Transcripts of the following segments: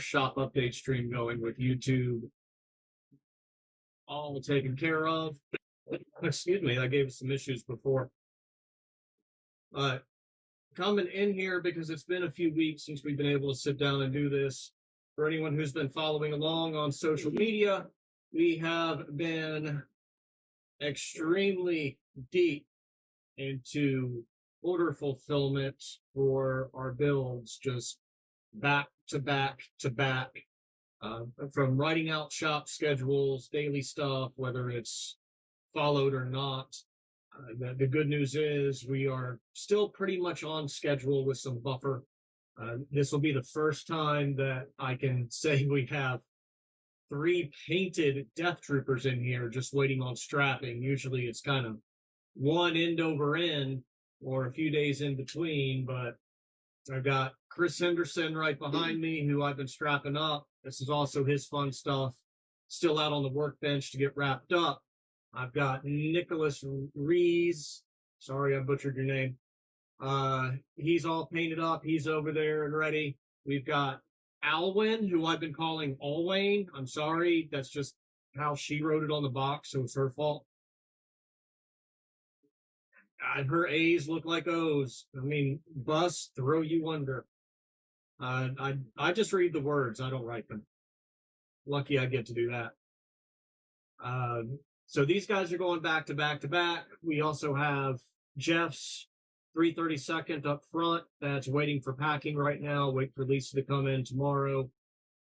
shop update stream going with YouTube all taken care of. Excuse me, I gave us some issues before. Coming in here because it's been a few weeks since we've been able to sit down and do this. For anyone who's been following along on social media, we have been extremely deep into order fulfillment for our builds, just back to back to back. From writing out shop schedules, daily stuff, whether it's followed or not. The good news is we are still pretty much on schedule with some buffer. This will be the first time that I can say we have 3 painted Death Troopers in here just waiting on strapping. Usually it's kind of one end over end or a few days in between, but I've got Chris Henderson right behind me, who I've been strapping up. This is also his fun stuff, still out on the workbench to get wrapped up. I've got Nicholas Rees. Sorry, I butchered your name. He's all painted up. He's over there and ready. We've got Alwyn, who I've been calling Alwayne. I'm sorry. That's just how she wrote it on the box, so it's her fault. Her A's look like O's. I mean, bus, throw you under. I just read the words. I don't write them. Lucky I get to do that. So these guys are going back to back to back. We also have Jeff's 332nd up front that's waiting for packing right now. Wait for Lisa to come in tomorrow,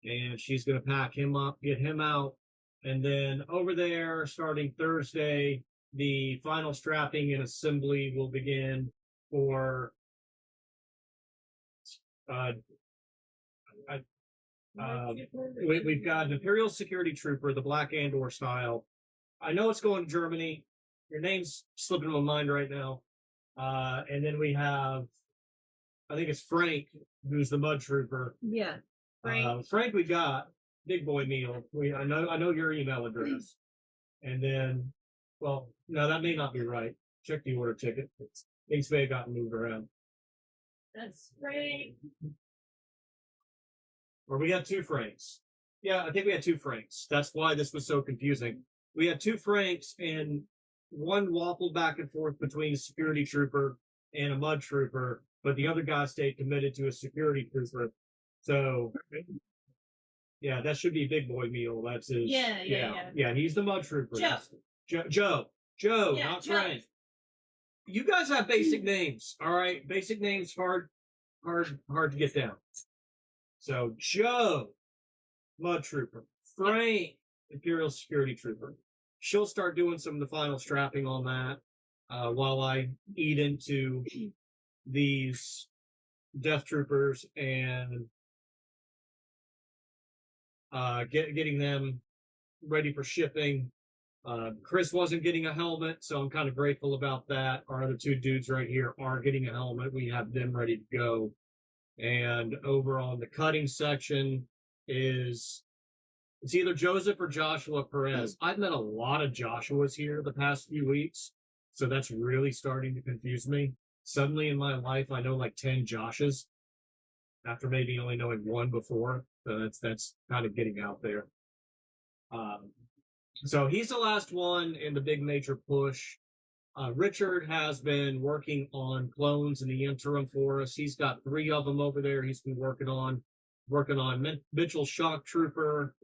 and she's going to pack him up, get him out. And then over there, starting Thursday, the final strapping and assembly will begin for we've got an Imperial Security Trooper, the Black Andor style. I know it's going to Germany. Your name's slipping my mind right now. And then we have, I think it's Frank, who's the Mud Trooper. Yeah, Frank. Frank, we got Big Boy Meal. I know your email address. And then, well, no, that may not be right. Check the order ticket. Things may have gotten moved around. That's Frank. Or we had 2 Franks. Yeah, I think we had 2 Franks. That's why this was so confusing. We had 2 Franks, and one waffled back and forth between a security trooper and a Mud Trooper, but the other guy stayed committed to a security trooper. So, yeah, that should be Big Boy Meal. That's his. Yeah, he's the Mud Trooper. Joe, Yeah, not Joe. Frank. You guys have basic names, all right? Basic names hard to get down. So Joe, Mud Trooper. Frank, Imperial Security Trooper. She'll start doing some of the final strapping on that while I eat into these Death Troopers and getting them ready for shipping. Chris wasn't getting a helmet, so I'm kind of grateful about that. Our other 2 dudes right here are getting a helmet. We have them ready to go. And over on the cutting section is it's either Joseph or Joshua Perez. I've met a lot of Joshuas here the past few weeks, so that's really starting to confuse me. Suddenly in my life, I know like 10 Joshes after maybe only knowing 1 before. So that's kind of getting out there. So he's the last one in the big major push. Richard has been working on clones in the interim for us. He's got 3 of them over there. He's been working on Mitchell Shock Trooper,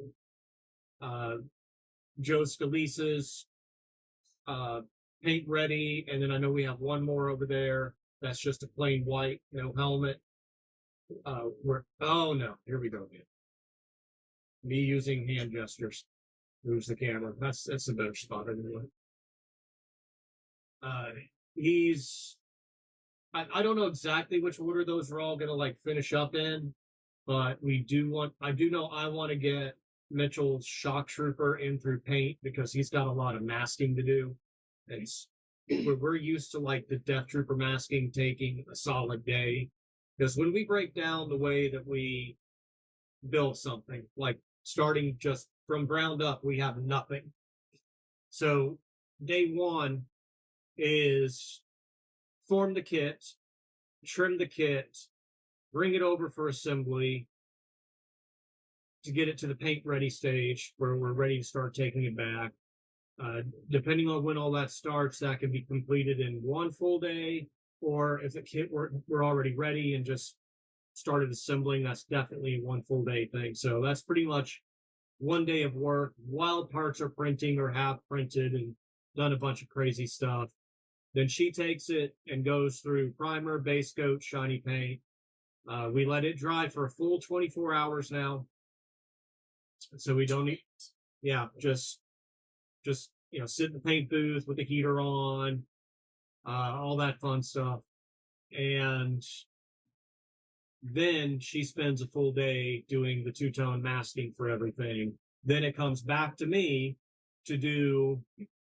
Joe Scalise's paint ready, and then I know we have 1 more over there. That's just a plain white, no helmet. Oh no, here we go again. Me using hand gestures. Moves the camera. That's a better spot anyway. I don't know exactly which order those are all gonna like finish up in, but I do know I want to get Mitchell's Shock Trooper in through paint because he's got a lot of masking to do. We're used to like the Death Trooper masking taking a solid day, because when we break down the way that we build something, like starting just from ground up, we have nothing. So day 1 is form the kit, trim the kit, bring it over for assembly, to get it to the paint ready stage where we're ready to start taking it back. Depending on when all that starts, that can be completed in one full day, or if the kit we're already ready and just started assembling, that's definitely a one full day thing. So that's pretty much one day of work while parts are printing or have printed and done a bunch of crazy stuff. Then she takes it and goes through primer, base coat, shiny paint. We let it dry for a full 24 hours now. So we don't need, yeah, just sit in the paint booth with the heater on, all that fun stuff. And then she spends a full day doing the two-tone masking for everything. Then it comes back to me to do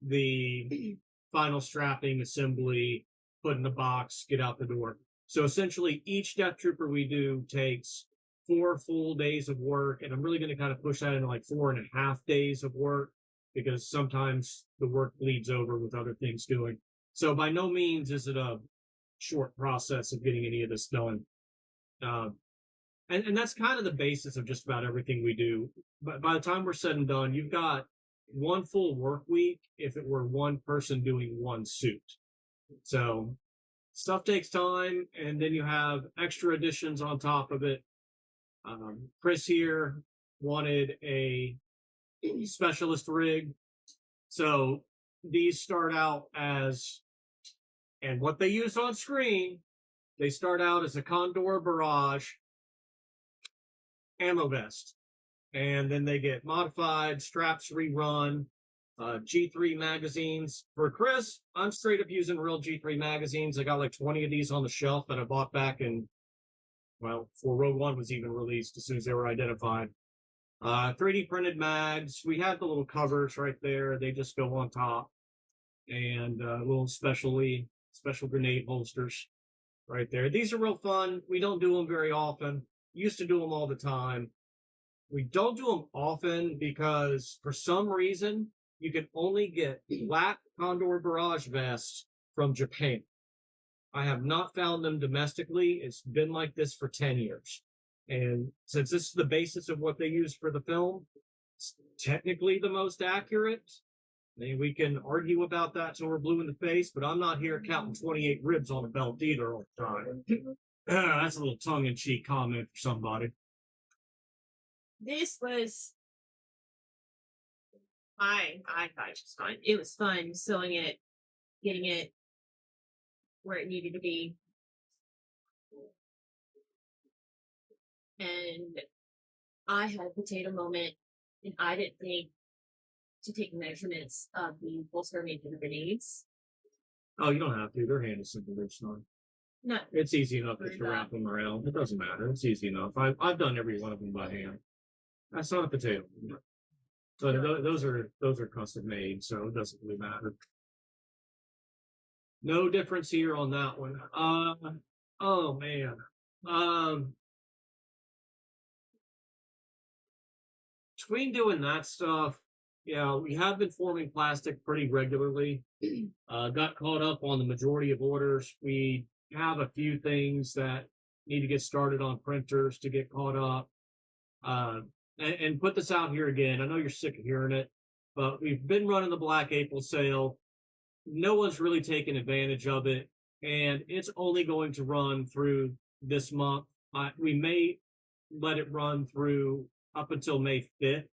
the final strapping, assembly, put in the box, get out the door. So essentially each Death Trooper we do takes 4 full days of work, and I'm really going to kind of push that into like 4.5 days of work, because sometimes the work bleeds over with other things doing. So by no means is it a short process of getting any of this done. And that's kind of the basis of just about everything we do. But by the time we're said and done, you've got one full work week if it were one person doing one suit. So stuff takes time, and then you have extra additions on top of it. Chris here wanted a specialist rig. So these start out as, and what they use on screen, they start out as a Condor Barrage ammo vest. And then they get modified, straps rerun, G3 magazines. For Chris, I'm straight up using real G3 magazines. I got like 20 of these on the shelf that I bought back in, well, before Rogue One was even released, as soon as they were identified. 3D printed mags. We had the little covers right there. They just go on top. And little special grenade holsters right there. These are real fun. We don't do them very often. Used to do them all the time. We don't do them often because for some reason you can only get black Condor Barrage vests from Japan. I have not found them domestically. It's been like this for 10 years. And since this is the basis of what they use for the film, it's technically the most accurate. I mean, we can argue about that till we're blue in the face, but I'm not here counting 28 ribs on a belt either all the time. That's a little tongue-in-cheek comment for somebody. This was fine. I thought it was fun. It was fun sewing it, getting it where it needed to be. And I had a potato moment, and I didn't think to take measurements of the bolster made for the grenades. Oh, you don't have to. They're handy simple. It's not. No, It's easy enough just to wrap them around. It doesn't matter. It's easy enough. I've done every one of them by hand. That's not a potato. But those are custom made, so it doesn't really matter. No difference here on that one. Oh man. Between doing that stuff, yeah, we have been forming plastic pretty regularly. Got caught up on the majority of orders. We have a few things that need to get started on printers to get caught up. And put this out here again. I know you're sick of hearing it, but we've been running the Black April sale. No one's really taken advantage of it, and it's only going to run through this month. We may let it run through up until May 5th,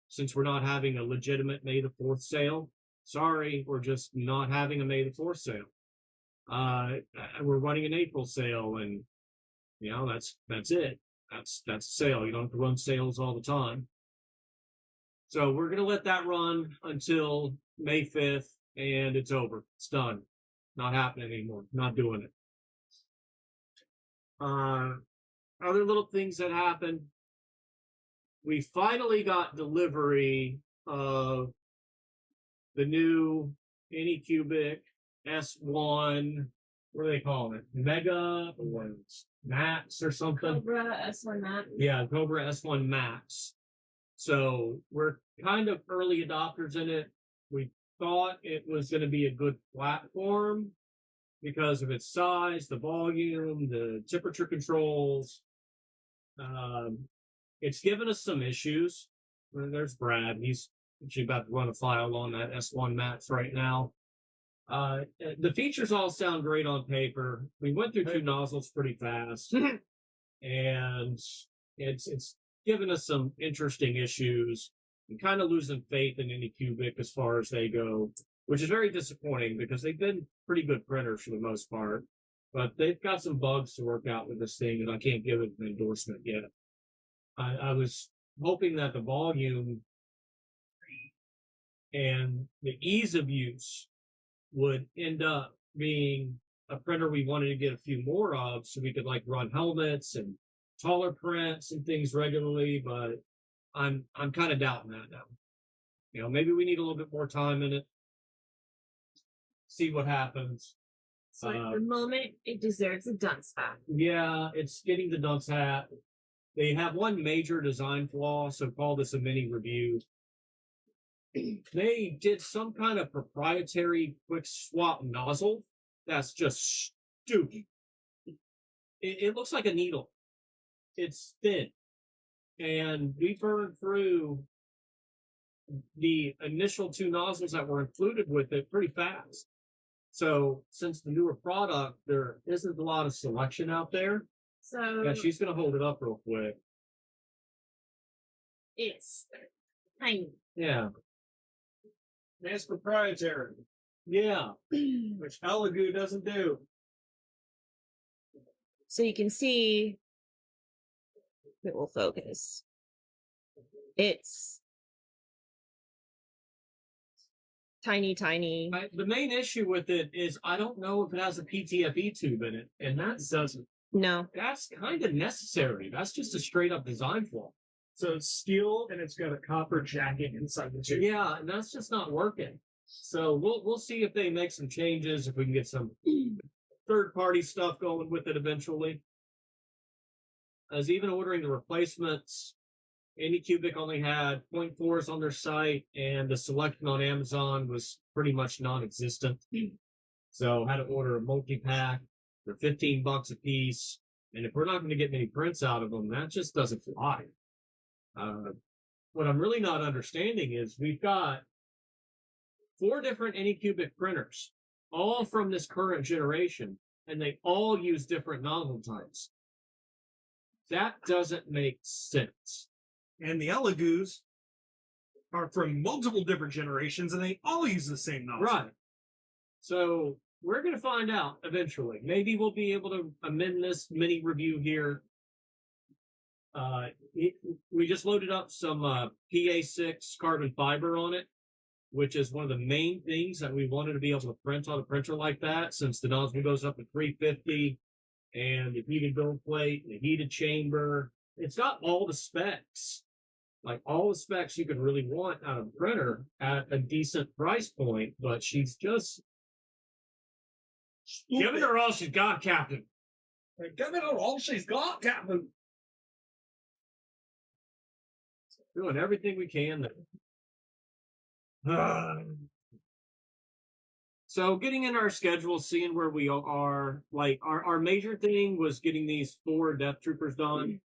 since we're not having a legitimate May the 4th sale. Sorry, we're just not having a May the 4th sale. We're running an April sale, and you know that's it. That's a sale. You don't have to run sales all the time. So we're going to let that run until May 5th, and it's over. It's done. Not happening anymore. Not doing it. Other little things that happened. We finally got delivery of the new Anycubic S1. What are they calling it? Mega or Max or something? Cobra S1 Max. Yeah, Cobra S1 Max. So we're kind of early adopters in it. We thought it was going to be a good platform because of its size, the volume, the temperature controls. It's given us some issues. There's Brad. He's actually about to run a file on that S1 Max right now. The features all sound great on paper. We went through two nozzles pretty fast, and it's given us some interesting issues. I'm kind of losing faith in Anycubic as far as they go, which is very disappointing because they've been pretty good printers for the most part. But they've got some bugs to work out with this thing, and I can't give it an endorsement yet. I was hoping that the volume and the ease of use would end up being a printer we wanted to get a few more of so we could like run helmets and taller prints and things regularly, but I'm kind of doubting that now. You know, maybe we need a little bit more time in it, see what happens. So at the moment, it deserves a dunce hat. Yeah, it's getting the dunce hat. They have one major design flaw, so call this a mini review. They did some kind of proprietary quick swap nozzle that's just stupid. It looks like a needle. It's thin. And we burned through the initial two nozzles that were included with it pretty fast. So since the newer product, there isn't a lot of selection out there. So Yeah, she's going to hold it up real quick. it's tiny. Yeah. It's proprietary, Yeah. which Elegoo doesn't do. So you can see it will focus. It's tiny. The main issue with it is I don't know if it has a PTFE tube in it, and that doesn't. No. That's kind of necessary. That's just a straight up design flaw. So it's steel and it's got a copper jacket inside the tube. Yeah, and that's just not working. So we'll see if they make some changes, if we can get some third party stuff going with it eventually. I was even ordering the replacements. Anycubic only had 0.4s on their site, and the selection on Amazon was pretty much non-existent. So I had to order a multi-pack. They're $15 a piece, and if we're not going to get many prints out of them, that just doesn't fly. What I'm really not understanding is we've got 4 different Anycubic printers, all from this current generation, and they all use different nozzle types. That doesn't make sense. And the Elegoos are from multiple different generations and they all use the same nozzle. Right. So we're going to find out eventually. Maybe we'll be able to amend this mini review here. We just loaded up some PA6 carbon fiber on it, which is one of the main things that we wanted to be able to print on a printer like that, since the nozzle goes up to 350 and the heated build plate, the heated chamber. It's got all the specs, like all the specs you could really want out of a printer at a decent price point, but she's just giving her all she's got, Captain. Giving her all she's got, Captain. Doing everything we can there. So getting in our schedule, seeing where we are, like our major thing was getting these 4 Death Troopers done.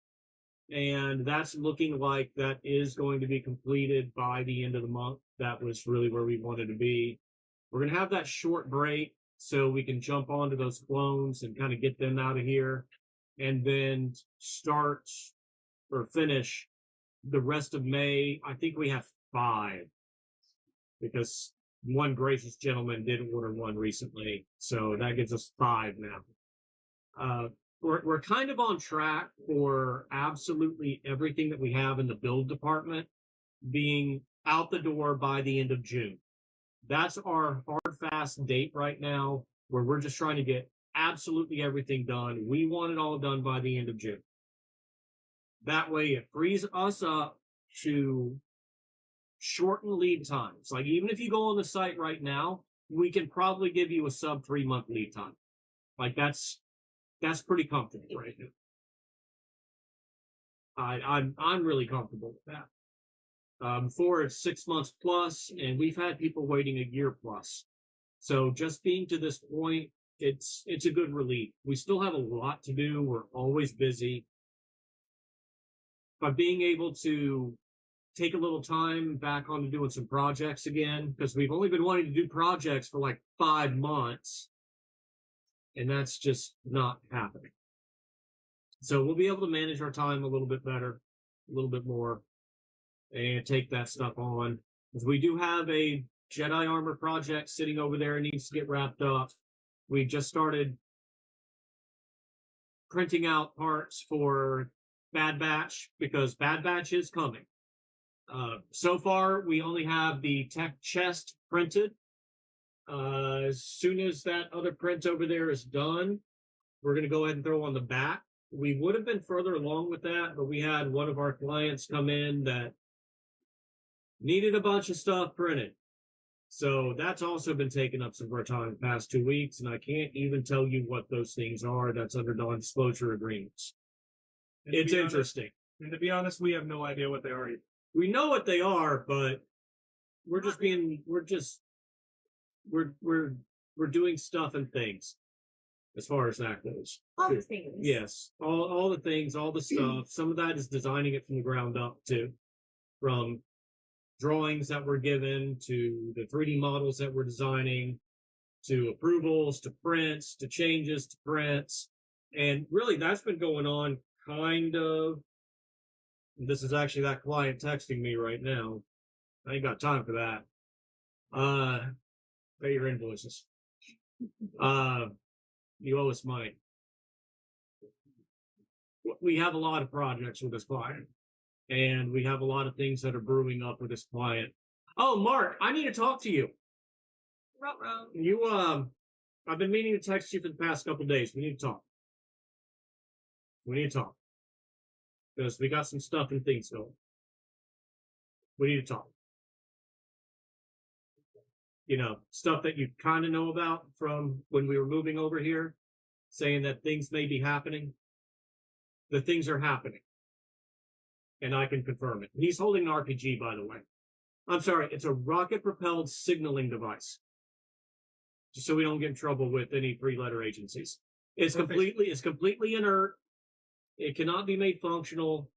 And that's looking like that is going to be completed by the end of the month. That was really where we wanted to be. We're going to have that short break so we can jump onto those clones and kind of get them out of here, and then start or finish the rest of May. I think we have 5 because one gracious gentleman did order one recently. So that gives us 5 now. We're kind of on track for absolutely everything that we have in the build department being out the door by the end of June. That's our hard, fast date right now, where we're just trying to get absolutely everything done. We want it all done by the end of June. That way it frees us up to shorten lead times. Like even if you go on the site right now, we can probably give you a sub 3-month lead time. Like that's pretty comfortable right now. I'm really comfortable with that. Before it's 6 months plus, and we've had people waiting a year plus. So just being to this point, it's a good relief. We still have a lot to do. We're always busy. by being able to take a little time back on to doing some projects again, because we've only been wanting to do projects for like 5 months, and that's just not happening. So we'll be able to manage our time a little bit better, a little bit more, and take that stuff on. Because we do have a Jedi armor project sitting over there, needs to get wrapped up. We just started printing out parts for Bad Batch, because Bad Batch is coming. So far, we only have the tech chest printed. As soon as that other print over there is done, we're going to go ahead and throw on the back. We would have been further along with that, but we had one of our clients come in that needed a bunch of stuff printed. So that's also been taking up some of our time the past 2 weeks, and I can't even tell you what those things are. That's under non-disclosure agreements. And to It's be honest- interesting. and to be honest, we have no idea what they are either. We know what they are, but we're doing stuff and things as far as that goes. All the things. Yes, all the things, all the stuff. Some of that is designing it from the ground up too, from drawings that were given to the 3D models that we're designing, to approvals, to prints, to changes, to prints. And really that's been going on kind of. This is actually that client texting me right now. I ain't got time for that. Pay your invoices. You owe us money. We have a lot of projects with this client, and we have a lot of things that are brewing up with this client. Oh, Mark, I need to talk to you. You, I've been meaning to text you for the past couple of days. We need to talk. Because we got some stuff and things going. We need to talk. You know, stuff that you kind of know about from when we were moving over here, saying that things may be happening. The things are happening. And I can confirm it. He's holding an RPG, by the way. I'm sorry, it's a rocket-propelled signaling device. Just so we don't get in trouble with any three-letter agencies. It's completely inert. It cannot be made functional.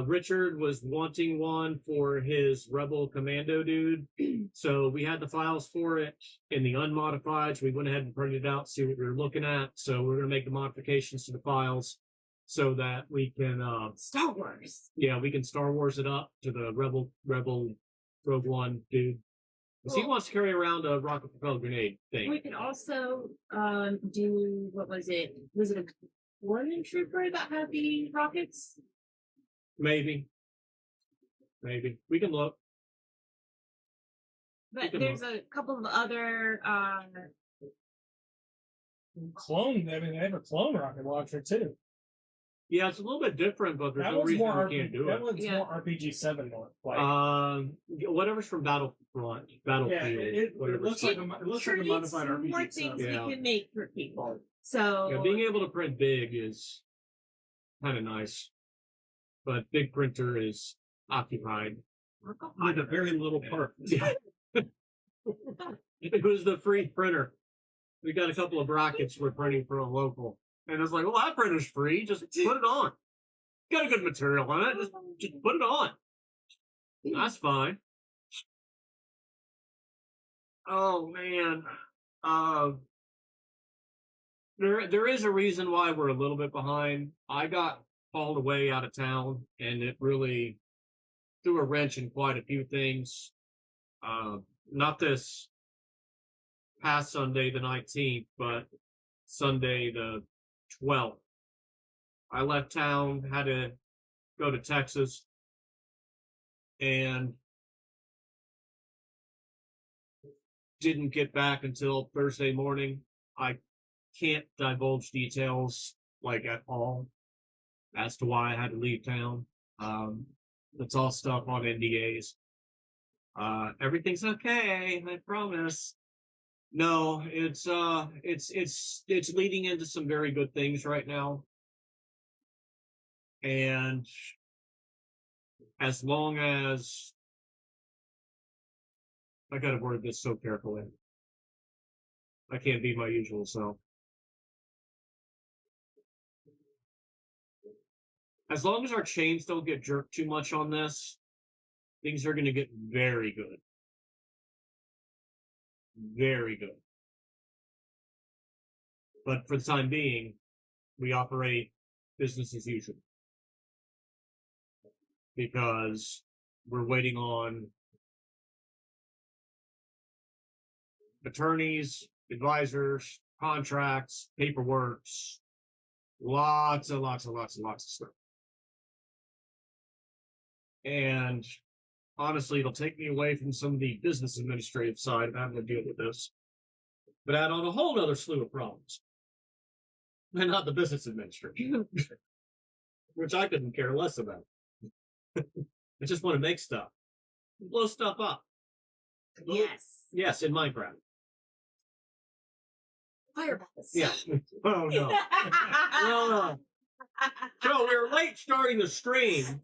Richard was wanting one for his Rebel Commando dude. So we had the files for it in the unmodified. So we went ahead and printed it out, see what we were looking at. So we're going to make the modifications to the files so that we can... Star Wars. Yeah, we can Star Wars it up to the Rebel Rogue One dude. Because he wants to carry around a rocket-propelled grenade thing. We could also do, what was it? Was it a Warning Trooper that had the rockets? Maybe. We can look. But can there's a couple of other Clone. I mean, they have a clone rocket launcher too. Yeah, it's a little bit different, but there's That no was reason more we can't do that it. one's Yeah. more RPG-7 more. Like, Whatever's from Battlefield. yeah, it whatever. looks like a modified more RPG. things Yeah. we can make for people. So Yeah, being able to print big is kind of nice, but big printer is occupied. With a very little part. Yeah. It was the free printer. We got a couple of brackets we're printing for a local. And it's like, well, that printer's free. Just put it on. Got a good material on it. Just put it on. That's fine. Oh, man. There is a reason why we're a little bit behind. I got called away out of town, and it really threw a wrench in quite a few things. Not this past Sunday, the 19th, but Sunday, the 12th. I left town, had to go to Texas, and didn't get back until Thursday morning. I can't divulge details, like, at all as to why I had to leave town. It's all stuff on NDAs. Everything's okay, I promise. No, it's leading into some very good things right now. And as long as I gotta word this so carefully. I can't be my usual self. as long as our chains don't get jerked too much on this, things are going to get very good. Very good. But for the time being, we operate business as usual. Because we're waiting on attorneys, advisors, contracts, paperwork, lots of stuff. And honestly, it'll take me away from some of the business administrative side of having to deal with this. But add on a whole other slew of problems. And not the business administration. Which I couldn't care less about. I just want to make stuff. Blow stuff up. Yes. Yes, in Minecraft. Fireballs. Yeah. Oh no. No. So we were late starting the stream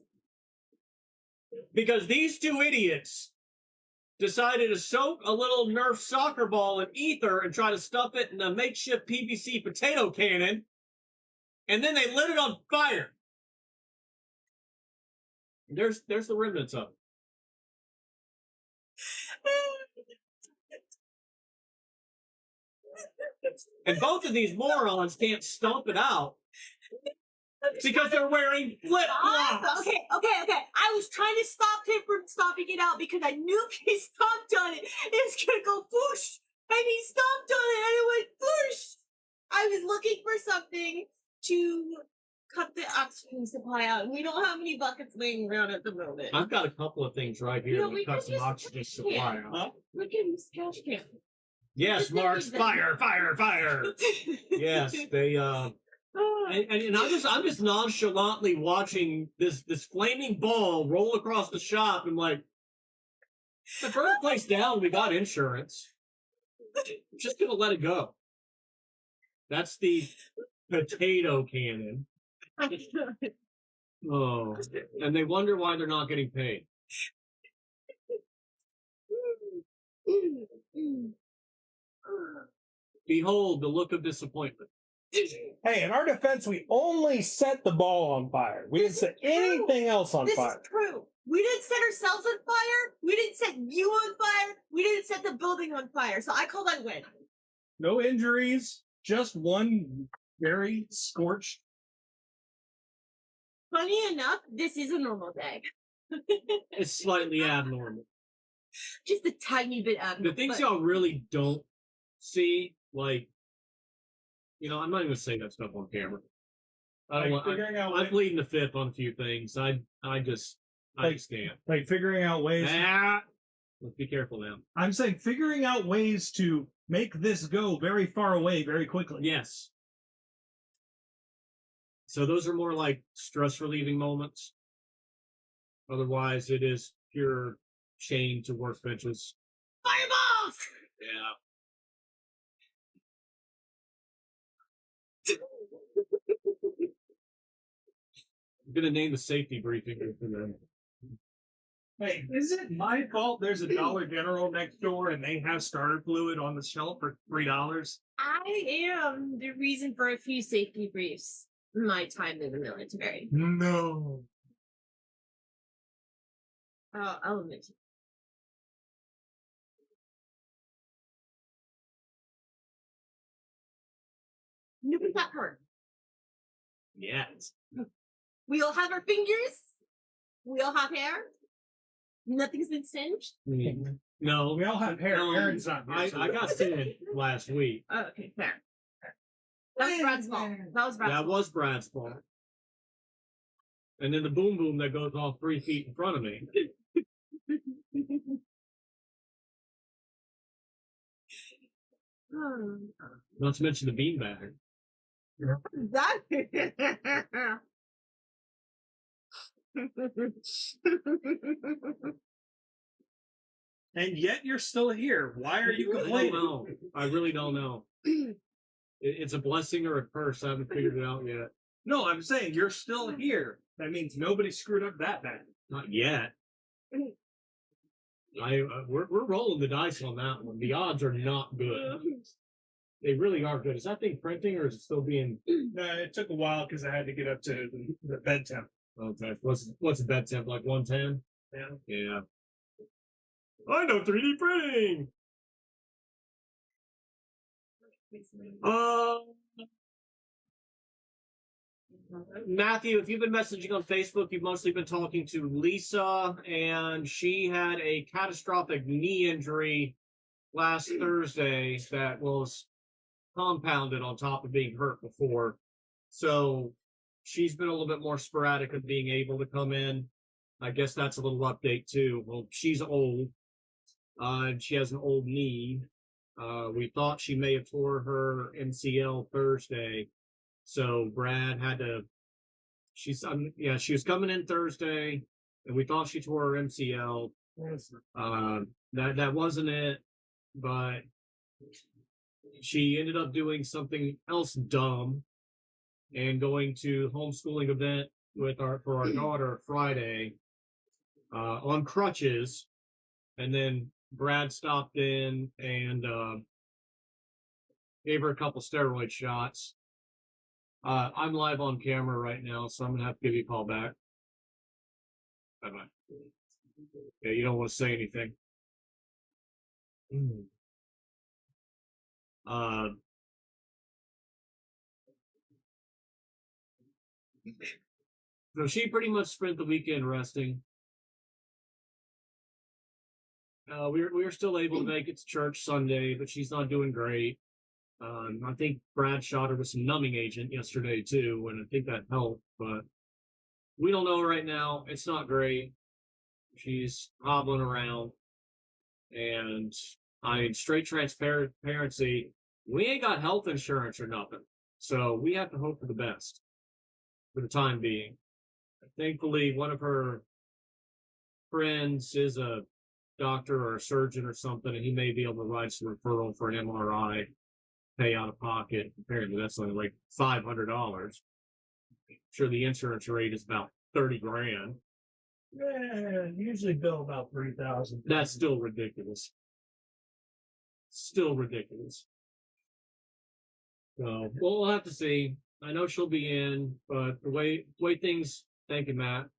because these two idiots decided to soak a little Nerf soccer ball in ether and try to stuff it in a makeshift PVC potato cannon, and then they lit it on fire. There's the remnants of it. And both of these morons can't stomp it out because they're wearing flip-flops. Okay. I was trying to stop him from stomping it out because I knew if he stomped on it, it was gonna go whoosh, and he stomped on it and it went whoosh. I was looking for something to cut the oxygen supply out, and we don't have any buckets laying around at the moment. I've got a couple of things right here No, that we cut could some use oxygen trash supply can. out. We can use trash can. Yes, Just Marks, leave fire, fire, fire. Yes, they and I'm just nonchalantly watching this flaming ball roll across the shop and like, to burn the place down, we got insurance. I'm just gonna let it go. That's the potato cannon. Oh, and they wonder why they're not getting paid. Behold the look of disappointment. Hey, in our defense, we only set the ball on fire. We didn't set anything else on This fire. is true. We didn't set ourselves on fire. We didn't set you on fire. We didn't set the building on fire. So I call that a win. No injuries, just one very scorched. Funny enough, this is a normal day. It's slightly abnormal. Just a tiny bit abnormal. The things but- y'all really don't see, like, you know, I'm not even gonna say that stuff on camera. I don't want. I'm pleading the fifth on a few things. I just can't. Like figuring out ways. Let's be careful now. I'm saying figuring out ways to make this go very far away very quickly. Yes. So those are more like stress relieving moments. Otherwise, it is pure chain to workbenches. Fireballs! Yeah. I'm gonna name the safety briefing for them. Hey, is it my fault there's a Dollar General next door and they have starter fluid on the shelf for $3? I am the reason for a few safety briefs in my time in the military. No. I'll admit it. Nobody got hurt. Yes. We all have our fingers. We all have hair. Nothing's been singed. No. We all have hair. No, Aaron's not here. I got singed last week. Oh, okay, fair. That was Brad's fault. That was Brad's That fault. was Brad's fault. And then the boom boom that goes off 3 feet in front of me. Not to mention the beanbag. That. And yet you're still here. Why are you I don't complaining? know. I really don't know. It's a blessing or a curse. I haven't figured it out yet. No, I'm saying you're still here. That means nobody screwed up that bad. Not yet. We're rolling the dice on that one. The odds are not good. They really are good. Is that thing printing or is it still being? No, it took a while because I had to get up to the bed temp. Okay. What's the bed temp, like 110? Yeah. Yeah. I know 3D printing. Matthew, if you've been messaging on Facebook, you've mostly been talking to Lisa, and she had a catastrophic knee injury last Thursday that was compounded on top of being hurt before. So she's been a little bit more sporadic of being able to come in. I guess that's a little update too. Well, she's old, and she has an old knee. We thought she may have tore her MCL Thursday. So Brad had to. She was coming in Thursday, and we thought she tore her MCL. That wasn't it, but she ended up doing something else dumb and going to homeschooling event for our daughter Friday on crutches, and then Brad stopped in and gave her a couple steroid shots. I'm live on camera right now, so I'm gonna have to give you a call back. Bye-bye. Yeah, you don't want to say anything. So she pretty much spent the weekend resting. We were still able to make it to church Sunday, but she's not doing great. I think Brad shot her with some numbing agent yesterday too, and I think that helped, but we don't know right now. It's not great. She's hobbling around, and straight transparency, we ain't got health insurance or nothing, so we have to hope for the best for the time being. Thankfully, one of her friends is a doctor or a surgeon or something, and he may be able to write some referral for an MRI. Pay out of pocket. Apparently, that's only like $500. Sure, the insurance rate is about 30 grand. Yeah, usually bill about 3,000. That's still ridiculous. Still ridiculous. So we'll have to see. I know she'll be in, but the way things. Thank you, Matt.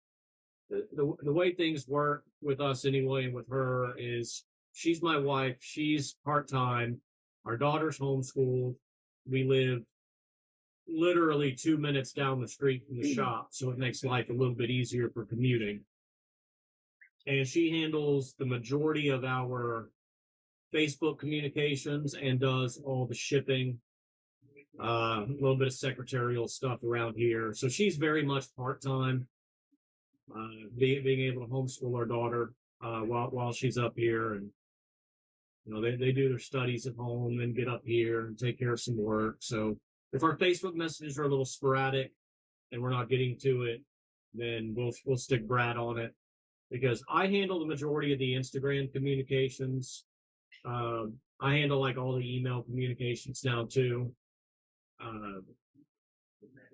The way things work with us anyway, and with her is she's my wife. She's part-time. Our daughter's homeschooled. We live literally 2 minutes down the street from the shop, so it makes life a little bit easier for commuting. And she handles the majority of our Facebook communications and does all the shipping, a little bit of secretarial stuff around here. So she's very much part-time, being able to homeschool our daughter while she's up here. And they do their studies at home and get up here and take care of some work. So if our Facebook messages are a little sporadic and we're not getting to it, then we'll stick Brad on it, because I handle the majority of the Instagram communications. I handle like all the email communications now too.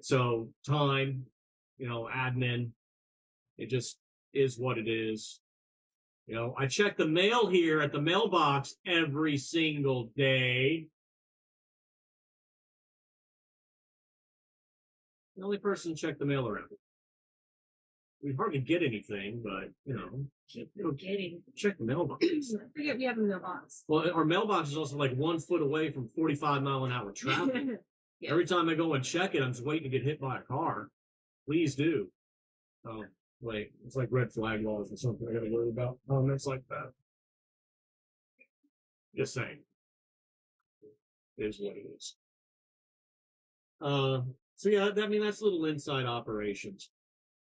So time, admin, it just is what it is. I check the mail here at the mailbox every single day. The only person check the mail around. We hardly get anything, but check the mailbox. I forget we have a mailbox. Well, our mailbox is also like 1 foot away from 45-mile-an-hour traffic. Yeah. Every time I go and check it, I'm just waiting to get hit by a car. Please do. Oh, wait, it's like red flag laws or something I gotta worry about. Comments like that. Just saying. It is what it is. So yeah, that's little inside operations.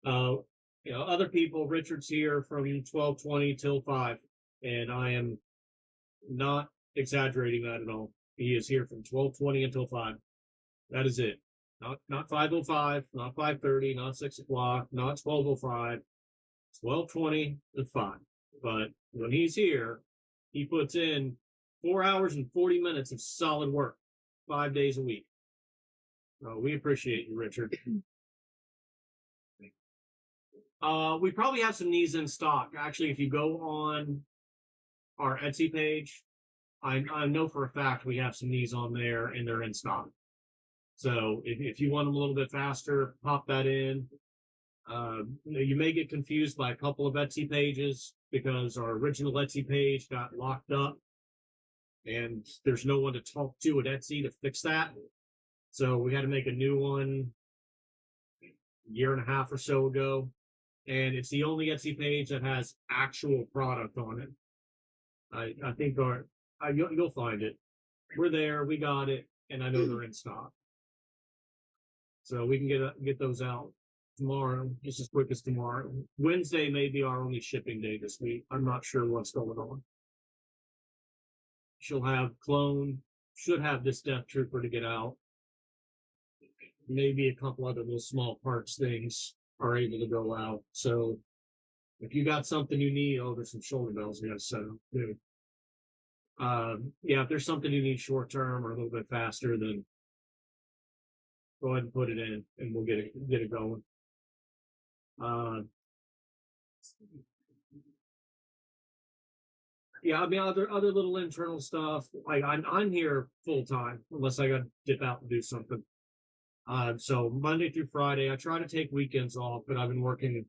Other people, Richard's here from 12:20 till 5, and I am not exaggerating that at all. He is here from 12:20 until 5. That is it. Not 5:05, not 5:30, not 6 o'clock, not 12:05. 12:20 to 5. But when he's here, he puts in 4 hours and 40 minutes of solid work, 5 days a week. We appreciate you, Richard. We probably have some knees in stock. Actually, if you go on our Etsy page, I know for a fact we have some of these on there and they're in stock. So if you want them a little bit faster, pop that in. You may get confused by a couple of Etsy pages because our original Etsy page got locked up and there's no one to talk to at Etsy to fix that. So we had to make a new one a year and a half or so ago. And it's the only Etsy page that has actual product on it. I think you'll find it. We're there, we got it, and I know they're in stock. So we can get those out tomorrow, just as quick as tomorrow. Wednesday may be our only shipping day this week. I'm not sure what's going on. She'll have clone, should have this Death Trooper to get out. Maybe a couple other little small parts things are able to go out. So if you got something you need, there's some shoulder bells we got to set up too. Yeah, if there's something you need short term or a little bit faster, then go ahead and put it in and we'll get it going. Yeah, I mean other little internal stuff. Like I'm here full time unless I got to dip out and do something. So Monday through Friday, I try to take weekends off, but I've been working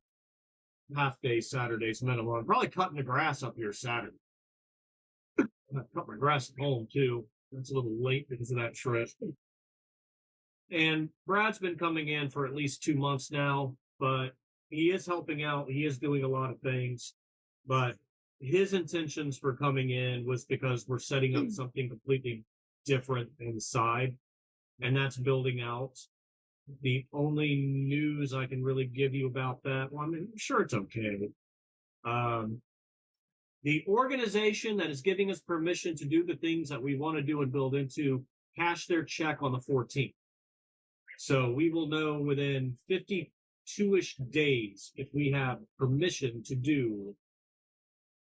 half days, Saturdays minimum. I'm probably cutting the grass up here Saturday. I cut my grass at home too. It's a little late because of that trip. And Brad's been coming in for at least 2 months now, but he is helping out. He is doing a lot of things, but his intentions for coming in was because we're setting up something completely different inside, and that's building out. The only news I can really give you about that, well, I mean, I'm sure it's okay. The organization that is giving us permission to do the things that we want to do and build into cash their check on the 14th. So we will know within 52-ish days if we have permission to do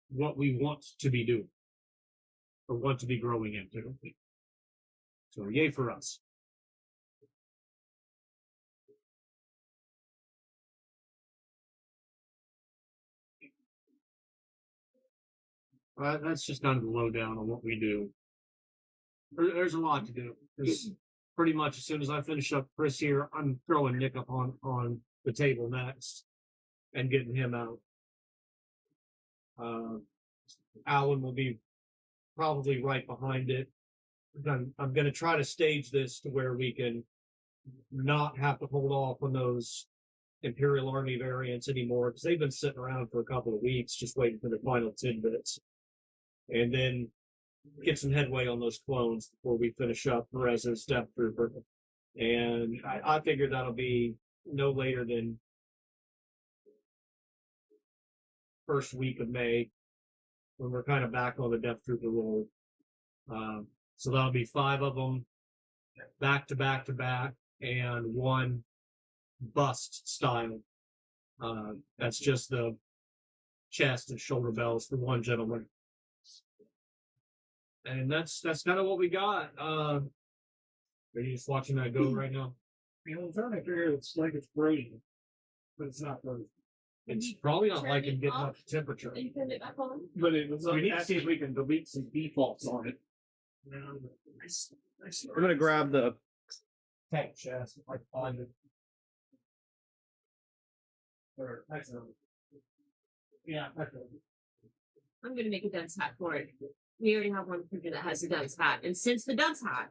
what we want to be doing or want to be growing into. So yay for us. That's just kind of the lowdown on what we do. There's a lot to do. There's pretty much as soon as I finish up Chris here, I'm throwing Nick up on the table next and getting him out. Alan will be probably right behind it. I'm going to try to stage this to where we can not have to hold off on those Imperial Army variants anymore because they've been sitting around for a couple of weeks just waiting for the final tidbits. And then get some headway on those clones before we finish up Reza's Death Trooper. And I figure that'll be no later than first week of May when we're kind of back on the Death Trooper roll. So that'll be 5 of them back to back to back and 1 bust style. That's just the chest and shoulder bells for 1 gentleman. And that's kind of what we got. Are you just watching that go right now? I'm trying to figure it's like it's frozen, but it's not frozen. It's probably not Turn like it it getting off. up to temperature. And you turn it back on. But it was We need to see if we can delete some defaults on it. I'm gonna grab the tank chest if I can find it. Yeah, I'm gonna make a dunce hat for it. We already have one printer that has a dunce hat, and since the dunce hat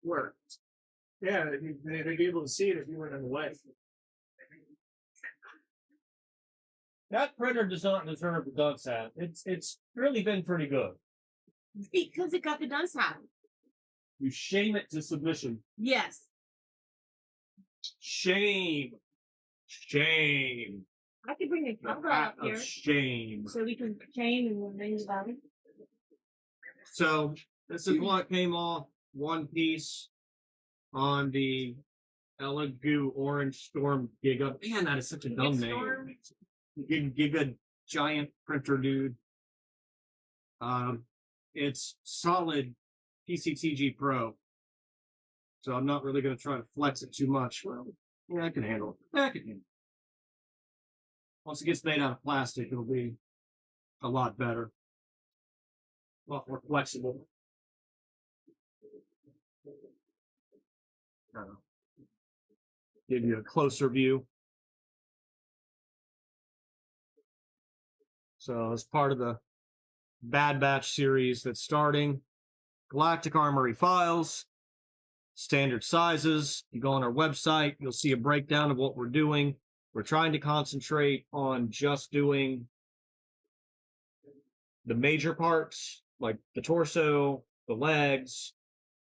worked, yeah, they'd be able to see it if you weren't in the way. That printer does not deserve the dunce hat. It's really been pretty good. because it got the dunce hat. You shame it to submission. Yes, Shame. Shame. I could bring a The camera hat up here of shame. so we can chain and we'll things about it. So this is what came off one piece on the Elegoo Orange Storm Giga. Man, that is such a dumb Storm. name. Giga giant printer, dude. It's solid PCTG Pro. So I'm not really going to try to flex it too much. Well, yeah, I can handle it. I can handle it. Once it gets made out of plastic, it'll be a lot better. A lot more flexible. give you a closer view. So as part of the Bad Batch series that's starting, Galactic Armory files, standard sizes. You go on our website, you'll see a breakdown of what we're doing. We're trying to concentrate on just doing the major parts, like the torso, the legs,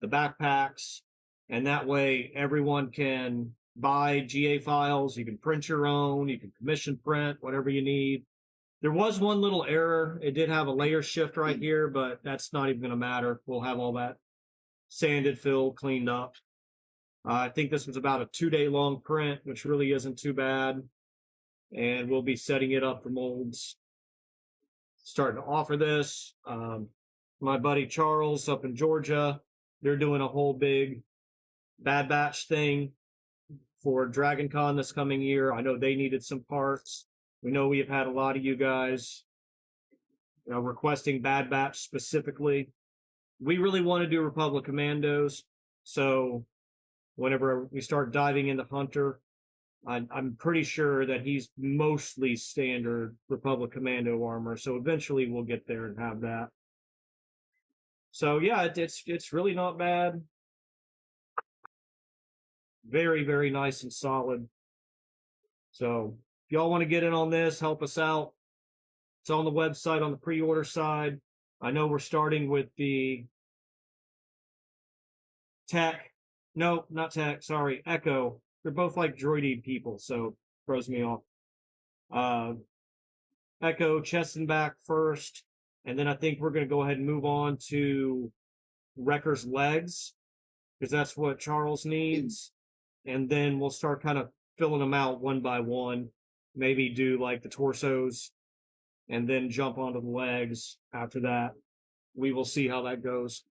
the backpacks, and that way everyone can buy GA files. You can print your own, you can commission print, whatever you need. There was one little error. It did have a layer shift right here, but that's not even going to matter. We'll have all that sanded, filled, cleaned up. I think this was about a 2-day long print, which really isn't too bad. And we'll be setting it up for molds. Starting to offer this. My buddy Charles up in Georgia, they're doing a whole big Bad Batch thing for Dragon Con this coming year. I know they needed some parts. We know we have had a lot of you guys requesting Bad Batch specifically. We really want to do Republic Commandos, so whenever we start diving into Hunter, I'm pretty sure that he's mostly standard Republic Commando armor, so eventually we'll get there and have that. So yeah, it's really not bad. Very, very nice and solid. So if y'all want to get in on this, help us out. It's on the website on the pre-order side. I know we're starting with the Tech. No, not Tech. Sorry, Echo. They're both like droidy people, so throws me off. Echo, chest and back first, and then I think we're going to go ahead and move on to Wrecker's legs, because that's what Charles needs. And then we'll start kind of filling them out one by one. Maybe do like the torsos and then jump onto the legs after that. We will see how that goes.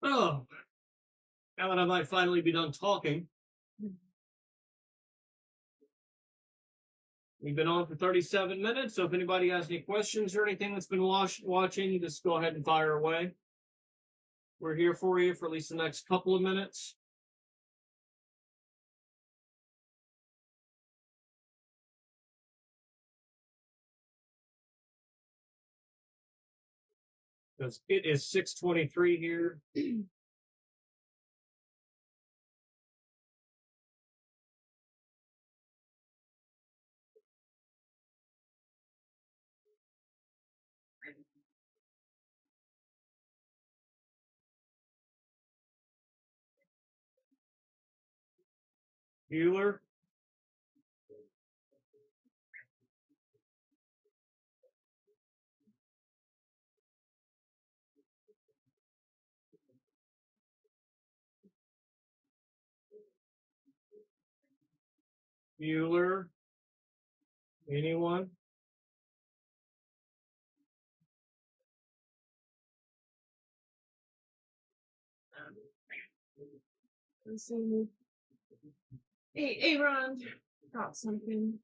Oh, now that I might finally be done talking. We've been on for 37 minutes, so if anybody has any questions or anything that's been watching, just go ahead and fire away. We're here for you for at least the next couple of minutes. Because it is 6:23 here. Bueller. Bueller. Anyone? Hey, Ron, got something.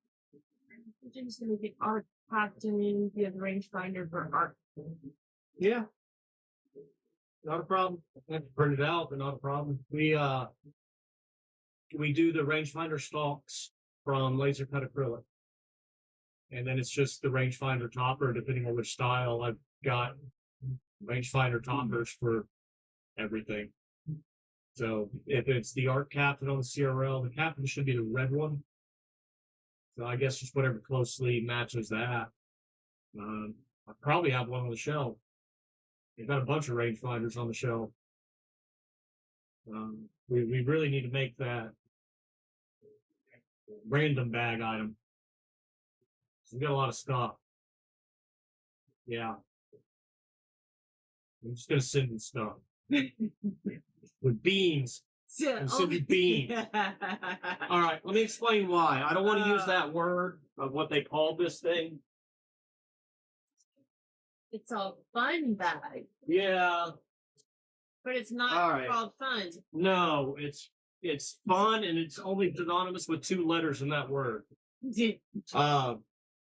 We're just gonna get art captain and the rangefinder for art. Yeah. Not a problem. I have to print it out, but not a problem. We do the rangefinder stalks from laser cut acrylic. And then it's just the rangefinder topper, depending on which style. I've got rangefinder toppers for everything. So if it's the art captain on the CRL, the captain should be the red one. So I guess just whatever closely matches that. I probably have one on the shelf. We've got a bunch of rangefinders on the shelf. We really need to make that random bag item. So we've got a lot of stuff. Yeah. I'm just going to send you stuff. with beans. And Cindy Bean. All right, let me explain why. I don't want to use that word of what they call this thing. It's a fun bag, Yeah, but it's not All right. called fun. no, it's fun and it's only synonymous with 2 letters in that word.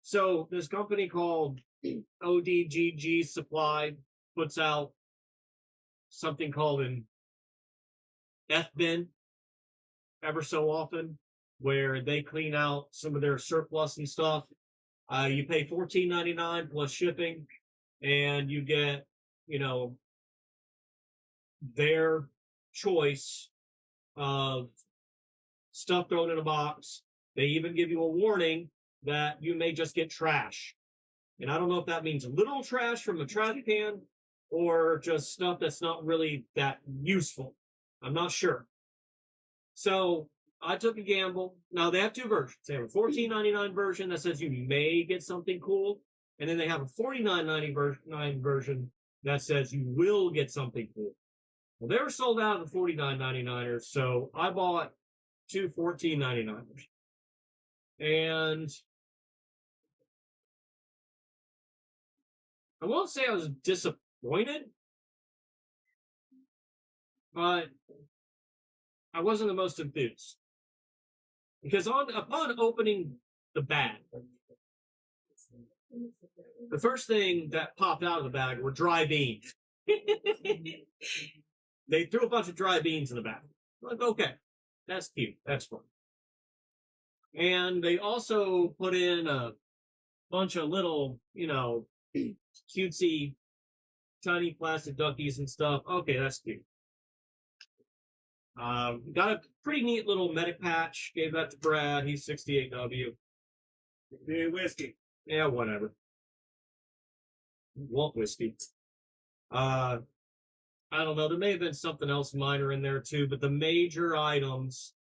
So this company called ODGG Supply puts out something called an F bin ever so often, where they clean out some of their surplus and stuff. You pay $14.99 plus shipping, and you get, you know, their choice of stuff thrown in a box. They even give you a warning that you may just get trash. And I don't know if that means literal trash from a trash can or just stuff that's not really that useful. I'm not sure. So I took a gamble. Now they have 2 versions. They have a $14.99 version that says you may get something cool, and then they have a $49.99 version that says you will get something cool. Well, they were sold out of the $49.99ers, so I bought 2 $14.99ers. And I won't say I was disappointed, but I wasn't the most enthused. Because upon opening the bag, the first thing that popped out of the bag were dry beans. They threw a bunch of dry beans in the bag. I'm like, okay, that's cute. That's fun. And they also put in a bunch of little, you know, cutesy, tiny plastic duckies and stuff. Okay, that's cute. Got a pretty neat little medic patch. Gave that to Brad. He's 68W. Hey, whiskey. Yeah, whatever. Want whiskey. I don't know. There may have been something else minor in there too, but the major items.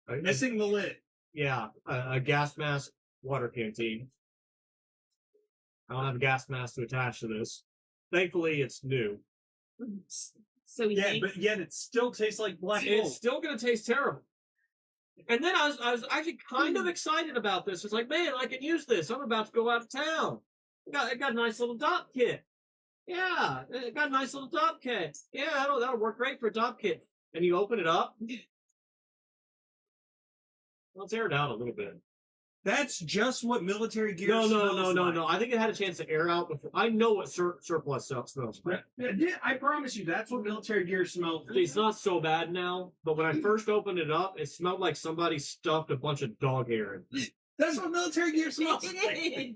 Missing the lid. Yeah, a gas mask, water canteen. I don't have a gas mask to attach to this. Thankfully, it's new. So we Yeah, think but yet it still tastes like black It's mold. still going to taste terrible. And then I was actually kind of excited about this. It's like, man, I can use this. I'm about to go out of town. I got a nice little dop kit. Yeah, I got a nice little dop kit. Yeah, that'll work great for a dop kit. And you open it up. Let's air it out a little bit. That's just what military gear No. smells like. I think it had a chance to air out before. I know what surplus stuff smells like. Yeah, I promise you, that's what military gear smells like. It's not so bad now, but when I first opened it up, it smelled like somebody stuffed a bunch of dog hair in. That's what military gear smells like. it is.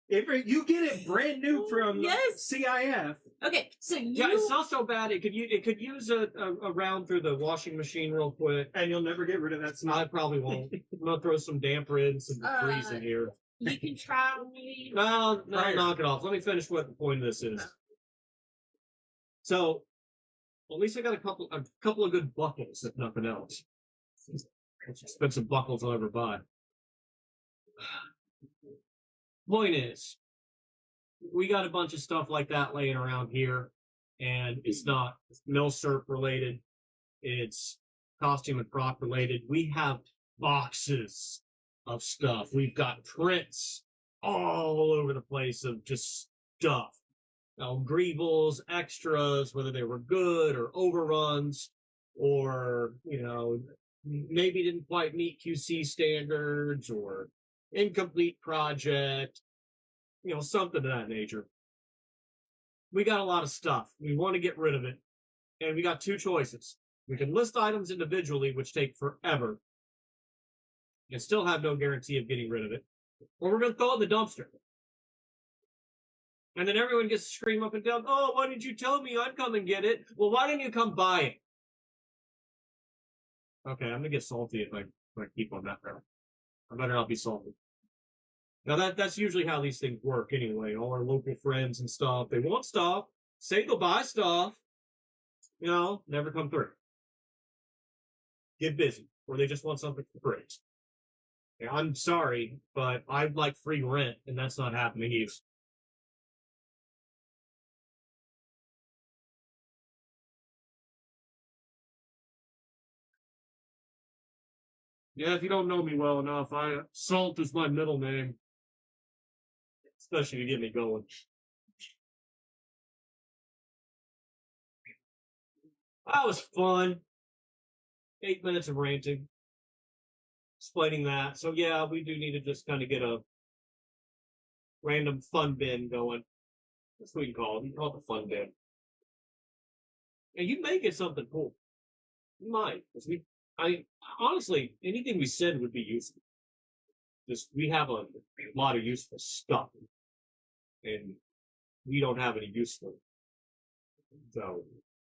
If you get it brand new from Yes. CIF, Okay, so you Yeah, it's not so bad. It could use a round through the washing machine real quick. and you'll never get rid of that smell. I probably won't. I'm gonna throw some damper in, some debris in here. you can try me. No, Fire. knock it off. Let me finish what the point of this is. So, at least I got a couple of good buckles, if nothing else. Most expensive buckles I'll ever buy. Point is, we got a bunch of stuff like that laying around here, and it's not MilSerp related. It's costume and prop related. We have boxes of stuff. We've got prints all over the place of just stuff. Greebles, extras, whether they were good or overruns, or, you know, maybe didn't quite meet QC standards, or incomplete project, you know, something of that nature. We got a lot of stuff. We want to get rid of it. And we got 2 choices. We can list items individually, which take forever, and still have no guarantee of getting rid of it. Or we're going to throw it in the dumpster. And then everyone gets to scream up and down, oh, why didn't you tell me I'd come and get it? Well, why didn't you come buy it? Okay, I'm going to get salty if I keep on that route. I better not be salty. Now, that's usually how these things work anyway. All our local friends and stuff, they want stuff, say they'll buy stuff, you know, never come through. Get busy, or they just want something for free. Yeah, I'm sorry, but I'd like free rent, and that's not happening either. Yeah, if you don't know me well enough, Salt is my middle name. Especially to get me going. That was fun. 8 minutes of ranting. Explaining that. So yeah, we do need to just kind of get a random fun bin going. That's what you call it. You call it the fun bin. And you may get something cool. You might. 'Cause honestly, anything we said would be useful. Just we have a lot of useful stuff. And we don't have any useful. So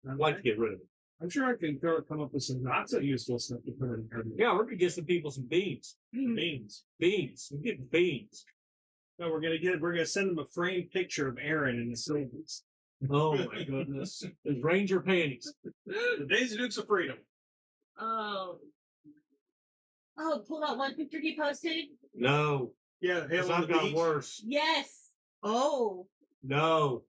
I'd like to get rid of it. I'm sure I can come up with some not so useful stuff to put in. Yeah, we're gonna get some people some beans. Beans. Beans. We get beans. No, we're gonna send them a framed picture of Aaron in the Silvers. Oh my goodness. There's Ranger panties. The Daisy Dukes of Freedom. Oh, Pull that one picture he posted. No. Yeah, Because him on I've the got beach. worse. Yes. Oh. No.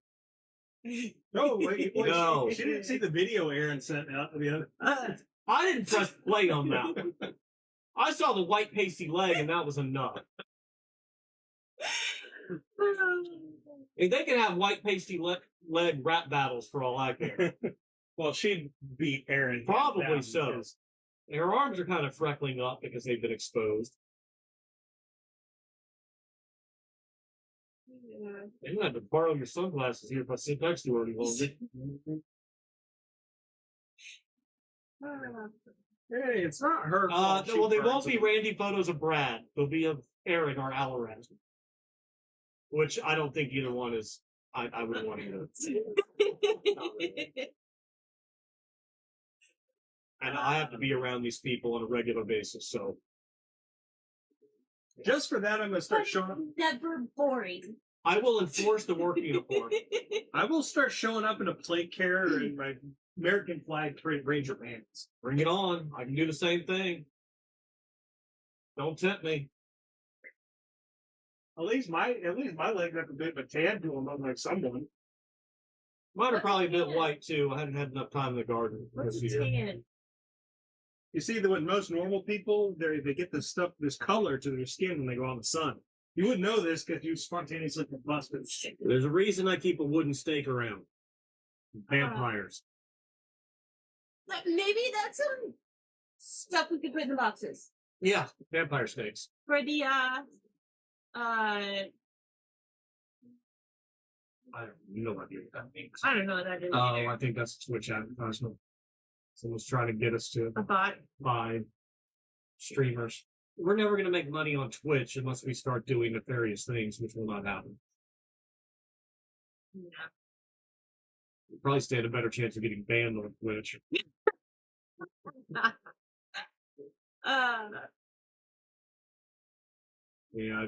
No, wait, No. She didn't see the video Aaron sent out to the other. I didn't press play on that one. I saw the white pasty leg and that was enough. If they can have white pasty leg rap battles for all I care. Well, she'd beat Aaron. Probably down so. because- Her arms are kind of freckling up because they've been exposed. I'm gonna have to borrow your sunglasses here if I sit next to her any longer. Hey, it's not her fault. Well, they won't be Randy photos of Brad. They'll be of Aaron or Alaran. Which I don't think either one is. I wouldn't want either. And I have to be around these people on a regular basis, so. Just for that, I'm gonna start showing up. Never boring. I will enforce the work uniform. I will start showing up in a plate carrier and my American flag Ranger pants. Bring it on. I can do the same thing. Don't tempt me. At least my legs have a bit of a tan to them, unlike someone. Mine are What's probably a bit tan? white too. I hadn't had enough time in the garden what's this a year. tan? You see that with most normal people, they get this color to their skin when they go out in the sun. You wouldn't know this because you spontaneously combusted. There's a reason I keep a wooden stake around. Vampires. Maybe that's some stuff we could put in the boxes Yeah, vampire snakes. for the I have no idea what that means. I don't know what that is. Oh, either. I think that's a Twitch advertisement. Someone's trying to get us to A bot. buy streamers. We're never going to make money on Twitch unless we start doing nefarious things, which will not happen. Yeah. We'll probably stand a better chance of getting banned on Twitch. Yeah.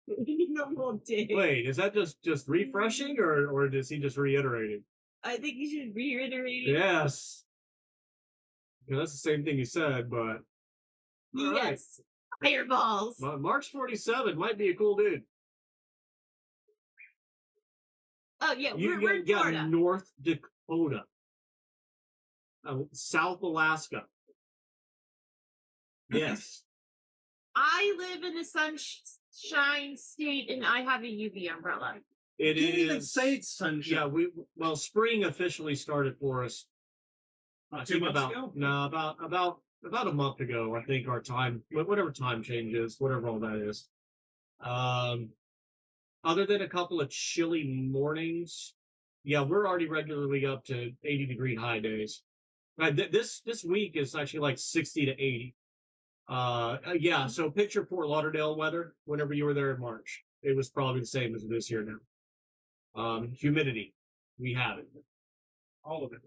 Normal day. Wait, is that just refreshing or is he just reiterating? I think you should reiterate it. Yes. Yeah, that's the same thing you said, but all right. Yes. Fireballs. March 47 might be a cool dude. Oh yeah, You we're in got Florida. North Dakota, South Alaska. Yes, I live in the sunshine state, and I have a UV umbrella. it You didn't even is. say it's sunshine. Yeah, spring officially started for us. I 2 think months about ago? no, about a month ago. I think our time, whatever time change is, whatever all that is. Other than a couple of chilly mornings, yeah, we're already regularly up to 80-degree high days. Right, this week is actually like 60 to 80. Yeah, so picture Fort Lauderdale weather whenever you were there in March. It was probably the same as it is here now. Humidity, we have it. All of it.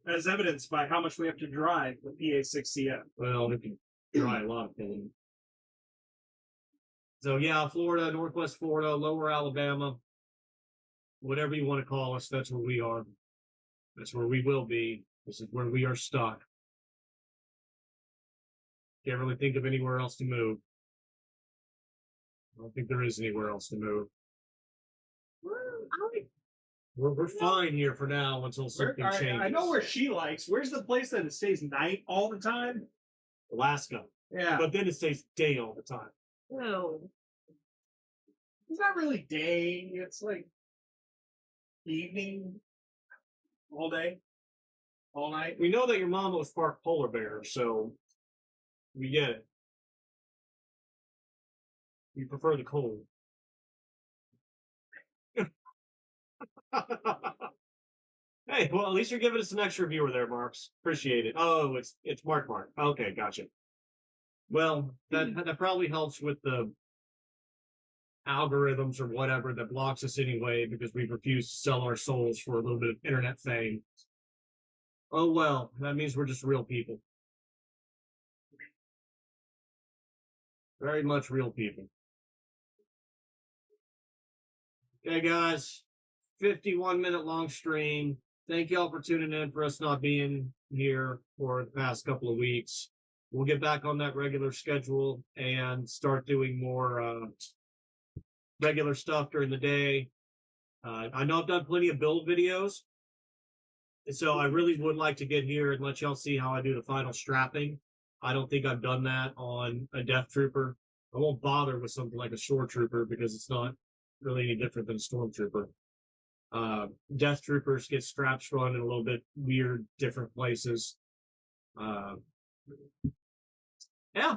As evidenced by how much we have to drive the PA6CF. Well, it can dry a lot of things. So yeah, Florida, Northwest Florida, Lower Alabama, whatever you want to call us, that's where we are. That's where we will be. This is where we are stuck. Can't really think of anywhere else to move. I don't think there is anywhere else to move. We're fine here for now until something changes. I know where she likes. Where's the place that it stays night all the time? Alaska. Yeah. But then it stays day all the time. Oh, It's not really day. It's like evening, all day, all night. We know that your mama was part polar bear, so we get it. You prefer the cold. Hey, well, at least you're giving us an extra viewer there, Marks. Appreciate it. Oh, it's Mark. Okay, gotcha. Well, that probably helps with the algorithms or whatever that blocks us anyway because we've refused to sell our souls for a little bit of internet fame. Oh well, that means we're just real people. Very much real people. Okay, guys. 51-minute long stream. Thank y'all for tuning in for us not being here for the past couple of weeks. We'll get back on that regular schedule and start doing more regular stuff during the day. I know I've done plenty of build videos, so I really would like to get here and let y'all see how I do the final strapping. I don't think I've done that on a Death Trooper. I won't bother with something like a Shore Trooper because it's not really any different than a Stormtrooper. Death Troopers get straps run in a little bit weird, different places. Yeah,